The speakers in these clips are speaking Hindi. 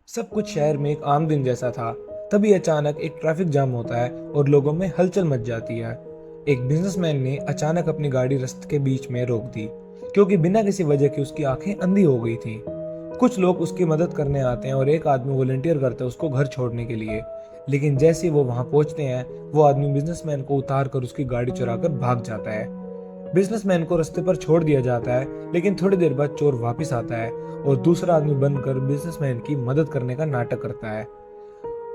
सब कुछ शहर में एक आम दिन जैसा था। तभी अचानक एक ट्रैफिक जाम होता है और लोगों में हलचल मच जाती है। एक बिजनेसमैन ने अचानक अपनी गाड़ी रास्ते के बीच में रोक दी, क्योंकि बिना किसी वजह के उसकी आंखें अंधी हो गई थीं। कुछ लोग उसकी मदद करने आते हैं और एक आदमी वॉलंटियर करता है उसको घर छोड़ने के लिए। लेकिन जैसे ही वो वहां पहुंचते हैं, वो आदमी बिजनेसमैन को उतार कर उसकी गाड़ी चुराकर भाग जाता है। बिजनेसमैन को रास्ते पर छोड़ दिया जाता है, लेकिन थोड़ी देर बाद चोर वापस आता है और दूसरा आदमी बनकर बिजनेसमैन की मदद करने का नाटक करता है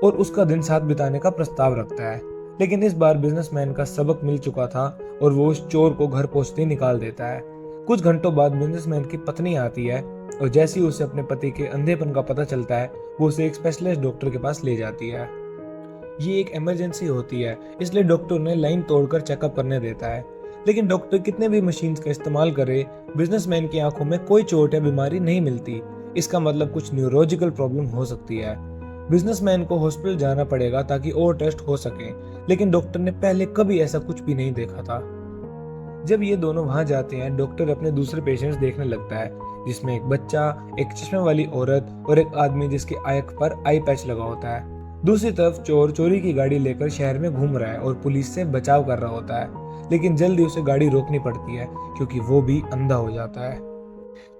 और उसका दिन साथ बिताने का प्रस्ताव रखता है। लेकिन इस बार बिजनेसमैन का सबक मिल चुका था और वो उस चोर को घर पहुंचते ही निकाल देता है। कुछ घंटों बाद बिजनेसमैन की पत्नी आती है और जैसे ही उसे अपने पति के अंधेपन का पता चलता है, वो उसे एक स्पेशलिस्ट डॉक्टर के पास ले जाती है। ये एक इमरजेंसी होती है, इसलिए डॉक्टर उन्हें लाइन तोड़कर चेकअप करने देता है। लेकिन डॉक्टर कितने भी मशीन्स का इस्तेमाल करे, बिजनेसमैन की आंखों में कोई चोट या बीमारी नहीं मिलती। इसका मतलब कुछ न्यूरोलॉजिकल प्रॉब्लम हो सकती है। बिजनेसमैन को हॉस्पिटल जाना पड़ेगा ताकि और टेस्ट हो सके, लेकिन डॉक्टर ने पहले कभी ऐसा कुछ भी नहीं देखा था। जब ये दोनों वहां जाते हैं, डॉक्टर अपने दूसरे पेशेंट्स देखने लगता है, जिसमें एक बच्चा, एक चश्मे वाली औरत और एक आदमी जिसकी आंख पर आई पैच लगा होता है। दूसरी तरफ चोर चोरी की गाड़ी लेकर शहर में घूम रहा है और पुलिस से बचाव कर रहा होता है, लेकिन जल्दी उसे गाड़ी रोकनी पड़ती है क्योंकि वो भी अंधा हो जाता है।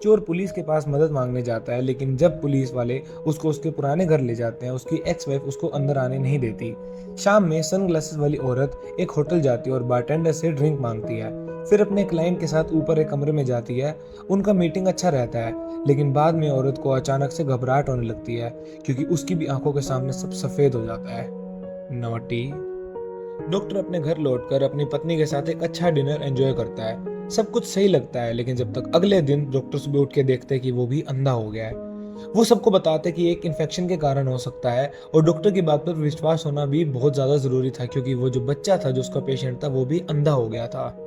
चोर पुलिस के पास मदद मांगने जाता है, लेकिन जब पुलिस वाले उसको उसके पुराने घर ले जाते हैं, उसकी एक्स वाइफ उसको अंदर आने नहीं देती। शाम में सनग्लासेस वाली औरत एक होटल जाती है और बारटेंडर से ड्रिंक मांगती है। फिर अपने क्लाइंट के साथ ऊपर एक कमरे में जाती है। उनका मीटिंग अच्छा रहता है, लेकिन बाद में औरत को अचानक से घबराहट होने लगती है क्योंकि उसकी भी आंखों के सामने सब सफेद हो जाता है। नोटी। डॉक्टर अपने घर लौटकर अपनी पत्नी के साथ एक अच्छा डिनर एंजॉय करता है। सब कुछ सही लगता है, लेकिन जब तक अगले दिन डॉक्टर सुबह उठ के देखते हैं कि वो भी अंधा हो गया है। वो सबको बताते कि एक इन्फेक्शन के कारण हो सकता है और डॉक्टर की बात पर विश्वास होना भी बहुत ज्यादा जरूरी था, क्योंकि वो जो बच्चा था जो उसका पेशेंट था वो भी अंधा हो गया था।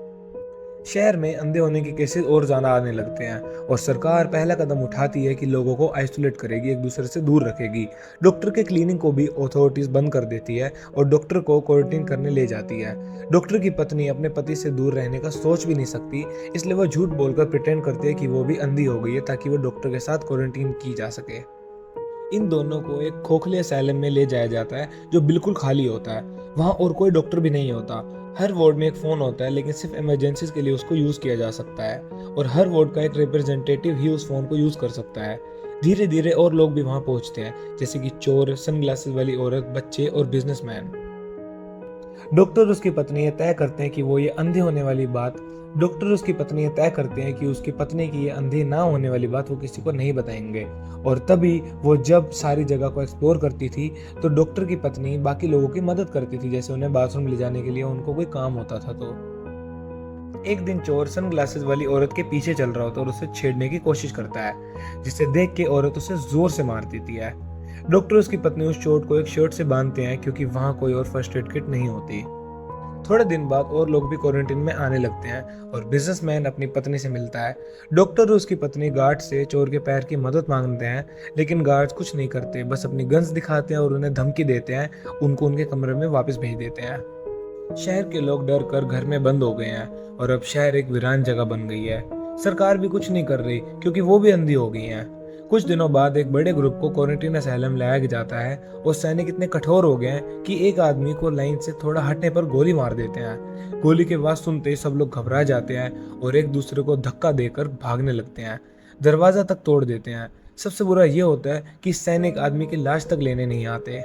शहर में अंधे होने के केसेस और ज्यादा आने लगते हैं और सरकार पहला कदम उठाती है कि लोगों को आइसोलेट करेगी, एक दूसरे से दूर रखेगी। डॉक्टर के क्लिनिक को भी अथॉरिटीज बंद कर देती है और डॉक्टर को क्वारंटीन करने ले जाती है। डॉक्टर की पत्नी अपने पति से दूर रहने का सोच भी नहीं सकती, इसलिए वो झूठ बोलकर प्रिटेंड करती है कि वो भी अंधी हो गई है ताकि वो डॉक्टर के साथ क्वारंटीन की जा सके। इन दोनों को एक खोखले असैलम में ले जाया जाता है जो बिल्कुल खाली होता है। वहाँ और कोई डॉक्टर भी नहीं होता। हर वार्ड में एक फोन होता है, लेकिन सिर्फ इमरजेंसीज के लिए उसको यूज किया जा सकता है और हर वार्ड का एक रिप्रेजेंटेटिव ही उस फोन को यूज कर सकता है। धीरे धीरे और लोग भी वहां पहुंचते हैं, जैसे कि चोर, सनग्लासेस वाली औरत, बच्चे और बिजनेसमैन। डॉक्टर उसकी पत्नी ये तय करते हैं कि वो ये अंधे होने वाली बात डॉक्टर उसकी पत्नी ये तय करते हैं कि उसकी पत्नी की ये अंधी ना होने वाली बात वो किसी को नहीं बताएंगे। और तभी वो जब सारी जगह को एक्सप्लोर करती थी, तो डॉक्टर की पत्नी बाकी लोगों की मदद करती थी, जैसे उन्हें बाथरूम ले जाने के लिए उनको कोई काम होता था। तो एक दिन चोर सनग्लासेस वाली औरत के पीछे चल रहा होता है और उसे छेड़ने की कोशिश करता है, जिसे देख के औरत उसे जोर से मार देती है। डॉक्टर उसकी पत्नी उस चोट को एक शर्ट से बांधते हैं क्योंकि वहां कोई और फर्स्ट एड किट नहीं होती। थोड़े दिन बाद और लोग भी क्वारंटीन में आने लगते हैं और बिजनेसमैन अपनी पत्नी से मिलता है। डॉक्टर और उसकी पत्नी गार्ड से चोर के पैर की मदद मांगते हैं, लेकिन गार्ड्स कुछ नहीं करते, बस अपनी गन्स दिखाते हैं और उन्हें धमकी देते हैं, उनको उनके कमरे में वापस भेज देते हैं। शहर के लोग डर कर घर में बंद हो गए हैं और अब शहर एक वीरान जगह बन गई है। सरकार भी कुछ नहीं कर रही क्योंकि वो भी अंधी हो गई हैं। कुछ दिनों बाद एक बड़े ग्रुप को क्वारंटीन असैलम लाया जाता है और सैनिक इतने कठोर हो गए हैं कि एक आदमी को लाइन से थोड़ा हटने पर गोली मार देते हैं। गोली के आवाज सुनते ही सब लोग घबरा जाते हैं और एक दूसरे को धक्का देकर भागने लगते हैं, दरवाजा तक तोड़ देते हैं। सबसे बुरा ये होता है कि सैनिक आदमी की लाश तक लेने नहीं आते।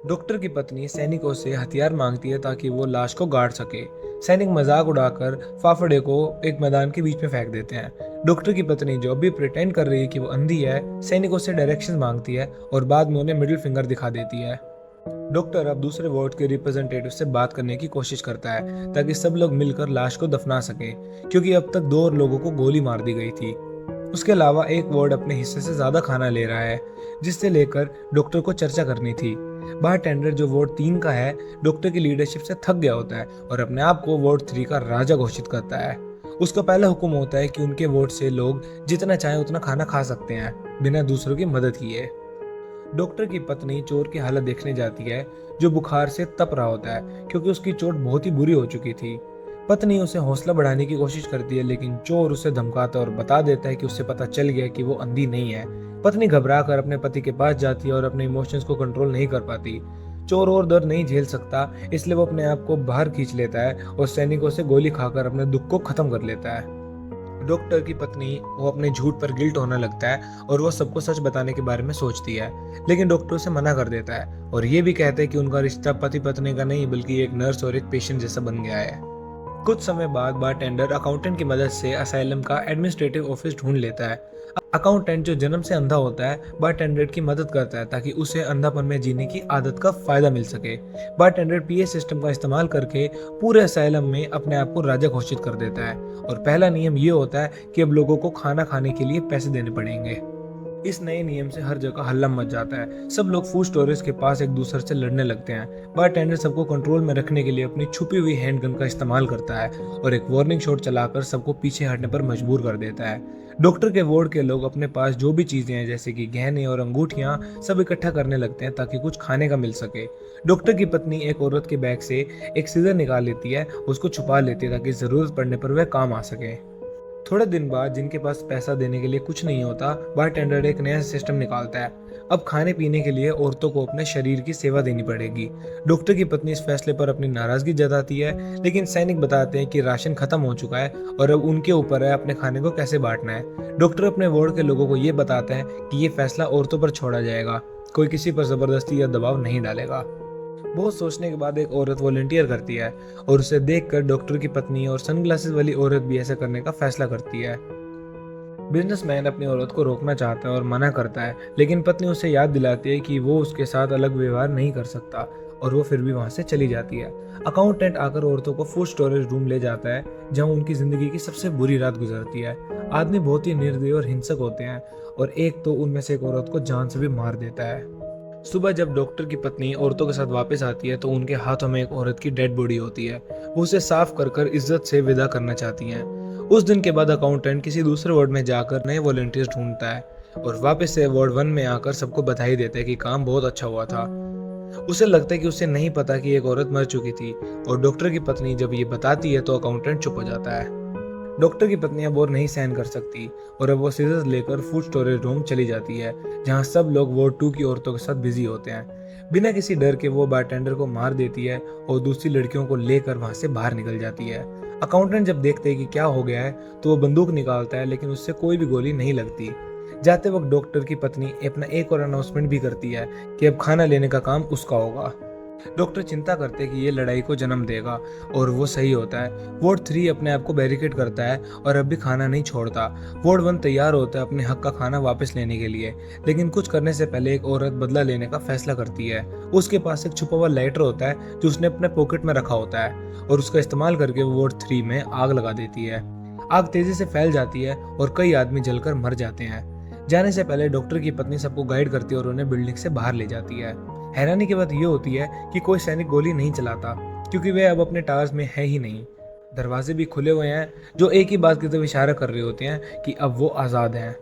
डॉक्टर की पत्नी सैनिकों से हथियार मांगती है ताकि वो लाश को गाड़ सके। सैनिक मजाक उड़ाकर फाफड़े को एक मैदान के बीच में फेंक देते हैं। डॉक्टर की पत्नी, जो अभी प्रिटेंड कर रही है कि वो अंधी है, सैनिकों से डायरेक्शंस मांगती है और बाद में उन्हें मिडिल फिंगर दिखा देती है। डॉक्टर अब दूसरे वार्ड के रिप्रेजेंटेटिव से बात करने की कोशिश करता है ताकि सब लोग मिलकर लाश को दफना सके, क्योंकि अब तक दो और लोगों को गोली मार दी गई थी। उसके अलावा एक वार्ड अपने हिस्से से ज्यादा खाना ले रहा है, जिससे लेकर डॉक्टर को चर्चा करनी थी। बारटेंडर, जो वार्ड 3 का है, डॉक्टर की लीडरशिप से थक गया होता है और अपने आप को वार्ड 3 का राजा घोषित करता है। उसका पहला हुक्म होता है कि उनके वार्ड से लोग जितना चाहे उतना खाना खा सकते हैं, बिना दूसरों की मदद किए। डॉक्टर की पत्नी चोर की हालत देखने जाती है, जो बुखार से तप रहा होता है क्योंकि उसकी चोट बहुत ही बुरी हो चुकी थी। पत्नी उसे हौसला बढ़ाने की कोशिश करती है, लेकिन चोर उसे धमकाता है और बता देता है कि उसे पता चल गया कि वो अंधी नहीं है। पत्नी घबरा कर अपने पति के पास जाती है और अपने इमोशंस को कंट्रोल नहीं कर पाती। चोर और दर्द नहीं झेल सकता, इसलिए वो अपने आप को बाहर खींच लेता है और सैनिकों से गोली खाकर अपने दुख को खत्म कर लेता है। डॉक्टर की पत्नी वो अपने झूठ पर गिल्ट होने लगता है और वो सबको सच बताने के बारे में सोचती है, लेकिन डॉक्टर उसे मना कर देता है और ये भी कहता है कि उनका रिश्ता पति पत्नी का नहीं बल्कि एक नर्स और एक पेशेंट जैसा बन गया है। कुछ समय बाद बारटेंडर अकाउंटेंट की मदद से असाइलम का एडमिनिस्ट्रेटिव ऑफिस ढूंढ लेता है। अकाउंटेंट जो जन्म से अंधा होता है बारटेंडर की मदद करता है ताकि उसे अंधापन में जीने की आदत का फायदा मिल सके। बारटेंडर पीए सिस्टम का इस्तेमाल करके पूरे असाइलम में अपने आप को राजा घोषित कर देता है और पहला नियम ये होता है कि अब लोगों को खाना खाने के लिए पैसे देने पड़ेंगे। इस नए नियम से हर जगह हल्ला मच जाता है। सब लोग फूड स्टोरेज के पास एक दूसरे से लड़ने लगते हैं। बारटेंडर सबको कंट्रोल में रखने के लिए अपनी छुपी हुई हैंडगन का इस्तेमाल करता है और एक वार्निंग शॉट चलाकर सबको पीछे हटने पर मजबूर कर देता है। डॉक्टर के वार्ड के लोग अपने पास जो भी चीजें हैं जैसे कि गहने और अंगूठियां सब इकट्ठा करने लगते हैं ताकि कुछ खाने का मिल सके। डॉक्टर की पत्नी एक औरत के बैग से एक सीजर निकाल लेती है, उसको छुपा लेती है ताकि जरूरत पड़ने पर वह काम आ सके। थोड़े दिन बाद जिनके पास पैसा देने के लिए कुछ नहीं होता, बारटेंडर एक नया सिस्टम निकालता है। अब खाने पीने के लिए औरतों को अपने शरीर की सेवा देनी पड़ेगी। डॉक्टर की पत्नी इस फैसले पर अपनी नाराजगी जताती है, लेकिन सैनिक बताते हैं कि राशन खत्म हो चुका है और अब उनके ऊपर है अपने खाने को कैसे बांटना है। डॉक्टर अपने वार्ड के लोगों को ये बताते हैं कि ये फैसला औरतों पर छोड़ा जाएगा, कोई किसी पर जबरदस्ती या दबाव नहीं डालेगा। बहुत सोचने के बाद एक औरत वॉलंटियर करती है और उसे देखकर डॉक्टर की पत्नी और सनग्लासेस वाली औरत भी ऐसा करने का फैसला करती है। बिजनेसमैन अपनी औरत को रोकना चाहता है और मना करता है, लेकिन पत्नी उसे याद दिलाती है कि वो उसके साथ अलग व्यवहार नहीं कर सकता और वो फिर भी वहां से चली जाती है। अकाउंटेंट आकर औरतों को फूड स्टोरेज रूम ले जाता है जहां उनकी जिंदगी की सबसे बुरी रात गुजरती है। आदमी बहुत ही निर्दयी और हिंसक होते हैं और एक तो उनमें से एक औरत को जान से भी मार देता है। सुबह जब डॉक्टर की पत्नी औरतों के साथ वापस आती है तो उनके हाथों में एक औरत की डेड बॉडी होती है। वो उसे साफ कर कर इज्जत से विदा करना चाहती हैं। उस दिन के बाद अकाउंटेंट किसी दूसरे वार्ड में जाकर नए वॉलंटियर्स ढूंढता है और वापस से वार्ड 1 में आकर सबको बधाई देता है कि काम बहुत अच्छा हुआ था। उसे लगता है कि उसे नहीं पता कि एक औरत मर चुकी थी और डॉक्टर की पत्नी जब ये बताती है तो अकाउंटेंट चुप हो जाता है। डॉक्टर की पत्नी अब और नहीं सहन कर सकती और अब वो सीजर्स लेकर फूड स्टोरेज रूम चली जाती है जहां सब लोग वार्ड 2 की औरतों के साथ बिजी होते हैं। बिना किसी डर के वो बारटेंडर को मार देती है और दूसरी लड़कियों को लेकर वहां से बाहर निकल जाती है। अकाउंटेंट जब देखते हैं कि क्या हो गया है तो वो बंदूक निकालता है, लेकिन उससे कोई भी गोली नहीं लगती। जाते वक्त डॉक्टर की पत्नी अपना एक और अनाउंसमेंट भी करती है कि अब खाना लेने का काम उसका होगा। डॉक्टर चिंता करते हैं कि ये लड़ाई को जन्म देगा और वो सही होता है। वार्ड 3 अपने आप को बैरिकेड करता है और अब भी खाना नहीं छोड़ता। वार्ड 1 तैयार होता है अपने हक का खाना वापस लेने के लिए, लेकिन कुछ करने से पहले एक औरत बदला लेने का फैसला करती है। उसके पास एक छुपा हुआ लाइटर होता है जो उसने अपने पॉकेट में रखा होता है और उसका इस्तेमाल करके वो वार्ड 3 में आग लगा देती है। आग तेजी से फैल जाती है और कई आदमी जलकर मर जाते हैं। जाने से पहले डॉक्टर की पत्नी सबको गाइड करती है और उन्हें बिल्डिंग से बाहर ले जाती है। हैरानी की बात यह होती है कि कोई सैनिक गोली नहीं चलाता क्योंकि वे अब अपने टावर्स में है ही नहीं। दरवाजे भी खुले हुए हैं जो एक ही बात की तरफ इशारा कर रहे होते हैं कि अब वो आज़ाद हैं।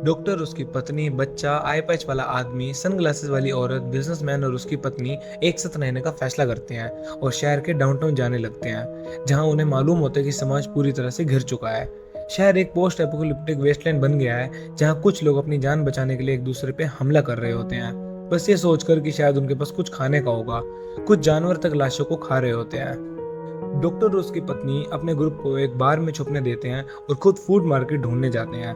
डॉक्टर, उसकी पत्नी, बच्चा, आई पैच वाला आदमी, सनग्लासेस वाली औरत, बिजनेसमैन और उसकी पत्नी एक साथ रहने का फैसला करते हैं और शहर के डाउनटाउन जाने लगते हैं जहां उन्हें मालूम होता है कि समाज पूरी तरह से घिर चुका है। शहर एक पोस्ट एपोकलिप्टिक वेस्टलैंड बन गया है जहां कुछ लोग अपनी जान बचाने के लिए एक दूसरे पे हमला कर रहे होते हैं, बस ये सोचकर कि शायद उनके पास कुछ खाने का होगा। कुछ जानवर तक लाशों को खा रहे होते हैं। डॉक्टर और उसकी पत्नी अपने ग्रुप को एक बार में छुपने देते हैं और खुद फूड मार्केट ढूंढने जाते हैं।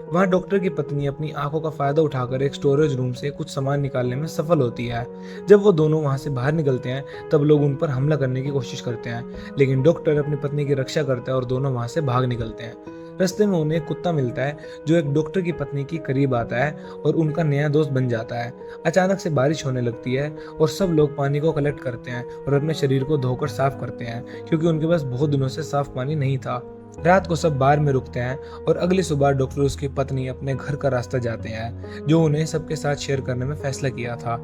वहां डॉक्टर की पत्नी अपनी आंखों का फायदा उठाकर एक स्टोरेज रूम से कुछ सामान निकालने में सफल होती है। जब वो दोनों वहां से बाहर निकलते हैं तब लोग उन पर हमला करने की कोशिश करते हैं, लेकिन डॉक्टर अपनी पत्नी की रक्षा करता है और दोनों वहां से भाग निकलते हैं। रास्ते में उन्हें एक कुत्ता मिलता है जो एक डॉक्टर की पत्नी के करीब आता है और उनका नया दोस्त बन जाता है। अचानक से बारिश होने लगती है और सब लोग पानी को कलेक्ट करते हैं और अपने शरीर को धोकर साफ करते हैं क्योंकि उनके पास बहुत दिनों से साफ पानी नहीं था। रात को सब बार में रुकते हैं और अगली सुबह डॉक्टर और उसकी पत्नी अपने घर का रास्ता जाते हैं जो उन्हें सबके साथ शेयर करने में फैसला किया था।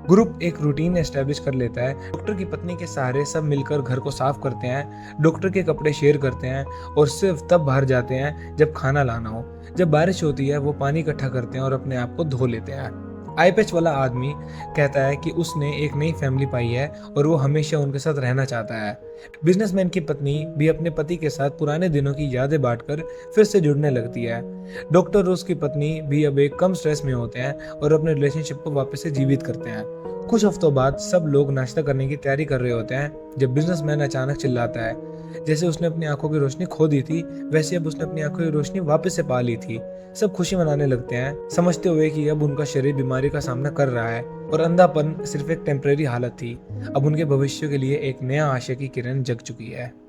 ग्रुप एक रूटीन एस्टेब्लिश कर लेता है। डॉक्टर की पत्नी के सहारे सब मिलकर घर को साफ करते हैं, डॉक्टर के कपड़े शेयर करते हैं और सिर्फ तब बाहर जाते हैं जब खाना लाना हो। जब बारिश होती है वो पानी इकट्ठा करते हैं और अपने आप को धो लेते हैं। आई पैच वाला आदमी कहता है कि उसने एक नई फैमिली पाई है और वो हमेशा उनके साथ रहना चाहता है। बिजनेसमैन की पत्नी भी अपने पति के साथ पुराने दिनों की यादें बांटकर फिर से जुड़ने लगती है। डॉक्टर रोज की पत्नी भी अब एक कम स्ट्रेस में होते हैं और अपने रिलेशनशिप को वापस से जीवित करते हैं। कुछ हफ्तों बाद सब लोग नाश्ता करने की तैयारी कर रहे होते हैं जब बिजनेसमैन अचानक चिल्लाता है। जैसे उसने अपनी आंखों की रोशनी खो दी थी, वैसे अब उसने अपनी आंखों की रोशनी वापस से पा ली थी। सब खुशी मनाने लगते हैं, समझते हुए कि अब उनका शरीर बीमारी का सामना कर रहा है और अंधापन सिर्फ एक टेम्परेरी हालत थी। अब उनके भविष्य के लिए एक नया आशा की किरण जग चुकी है।